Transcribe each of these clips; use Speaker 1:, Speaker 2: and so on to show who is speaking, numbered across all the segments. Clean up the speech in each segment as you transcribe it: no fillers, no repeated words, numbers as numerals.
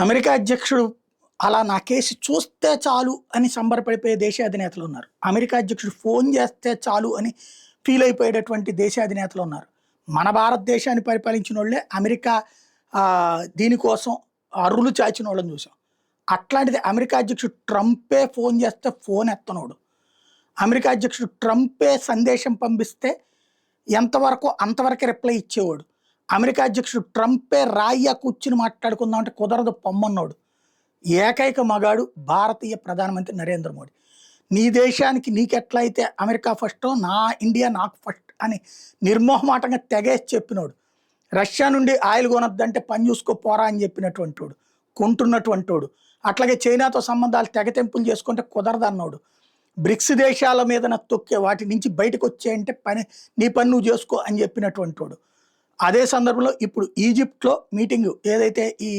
Speaker 1: America అధ్యక్షుడు అలా నా కేసు చూస్తే చాలు అని సంబరపడిపోయే దేశాధినేతలు ఉన్నారు. అమెరికా అధ్యక్షుడు ఫోన్ చేస్తే చాలు అని ఫీల్ అయిపోయేటటువంటి దేశాధినేతలు ఉన్నారు. మన భారతదేశాన్ని పరిపాలించినోళ్ళే అమెరికా దీనికోసం అర్రులు చాచినోళ్ళని చూసాం. అట్లాంటిది అమెరికా అధ్యక్షుడు ట్రంపే ఫోన్ చేస్తే ఫోన్ ఎత్తనోడు. అమెరికా అధ్యక్షుడు ట్రంపే సందేశం పంపిస్తే ఎంతవరకు అంతవరకే రిప్లై ఇచ్చేవాడు. అమెరికా అధ్యక్షుడు ట్రంపే రాయ్యా కూర్చుని మాట్లాడుకుందాం అంటే కుదరదు పొమ్మన్నోడు. ఏకైక మగాడు భారతీయ ప్రధానమంత్రి నరేంద్ర మోడీ. నీ దేశానికి నీకెట్లయితే అమెరికా ఫస్టో నా ఇండియా నాకు ఫస్ట్ అని నిర్మోహమాటంగా తెగేసి చెప్పినోడు. రష్యా నుండి ఆయిల్ కొనొద్దంటే పని చూసుకోపోరా అని చెప్పినటువంటి వాడు, కొంటున్నటువంటి వాడు. అట్లాగే చైనాతో సంబంధాలు తెగతెంపులు చేసుకుంటే కుదరదన్నోడు. బ్రిక్స్ దేశాల మీద తొక్కే వాటి నుంచి బయటకు వచ్చేయంటే నీ పని నువ్వు చేసుకో అని చెప్పినటువంటి వాడు. అదే సందర్భంలో ఇప్పుడు ఈజిప్ట్లో మీటింగు ఏదైతే ఈ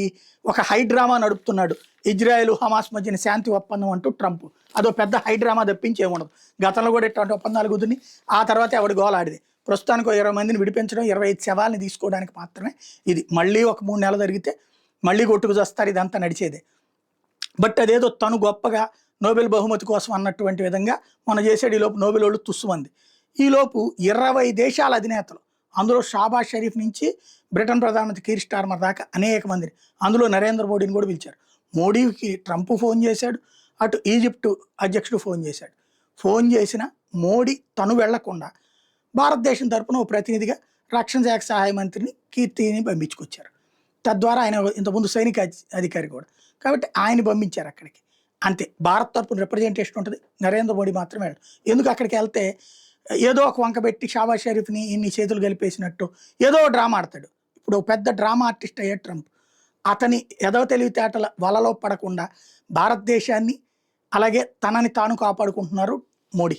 Speaker 1: ఒక హైడ్రామా నడుపుతున్నాడు, ఇజ్రాయెల్ హమాస్ మధ్యన శాంతి ఒప్పందం అంటూ ట్రంప్, అదో పెద్ద హైడ్రామా తప్పించి ఏముండదు. గతంలో కూడా ఇటువంటి ఒప్పందాలు కుదిరి ఆ తర్వాత ఎవడి గోలాడిది. ప్రస్తుతానికి 20 మందిని విడిపించడం, 25 శవాలని తీసుకోవడానికి మాత్రమే ఇది. మళ్ళీ ఒక 3 నెలలు జరిగితే మళ్ళీ కొట్టుకు చేస్తారు, ఇదంతా నడిచేదే. బట్ అదేదో తను గొప్పగా నోబెల్ బహుమతి కోసం అన్నటువంటి విధంగా మన చేసాడు. ఈలోపు నోబెల్ వాళ్ళు తుస్సుమంది. ఈలోపు 20 దేశాల అధినేతలు, అందులో షాబాజ్ షరీఫ్ నుంచి బ్రిటన్ ప్రధానమంత్రి కీర్ స్టార్మర్ దాకా అనేక మందిని, అందులో నరేంద్ర మోడీని కూడా పిలిచారు. మోడీకి ట్రంప్ ఫోన్ చేశాడు, అటు ఈజిప్టు అధ్యక్షుడు ఫోన్ చేశాడు. ఫోన్ చేసిన మోడీ తను వెళ్లకుండా భారతదేశం తరపున ఓ ప్రతినిధిగా రక్షణ శాఖ సహాయ మంత్రిని కీర్తిని పంపించుకొచ్చారు. తద్వారా ఆయన ఇంతకుముందు సైనిక అధికారి కూడా, కాబట్టి ఆయన పంపించారు అక్కడికి. అంతే, భారత్ తరపున రిప్రజెంటేషన్ ఉంటుంది, నరేంద్ర మోడీ మాత్రమే వెళ్ళడు. ఎందుకు అక్కడికి వెళ్తే ఏదో ఒక వంక పెట్టి షాబాజ్ షరీఫ్ని ఇన్ని చేతులు కలిపేసినట్టు ఏదో డ్రామా ఆడతాడు. ఇప్పుడు పెద్ద డ్రామా ఆర్టిస్ట్ అయ్యాడు ట్రంప్. అతని ఏదో తెలివితేటల వలలో పడకుండా భారతదేశాన్ని అలాగే తనని తాను కాపాడుకుంటున్నారు మోడీ.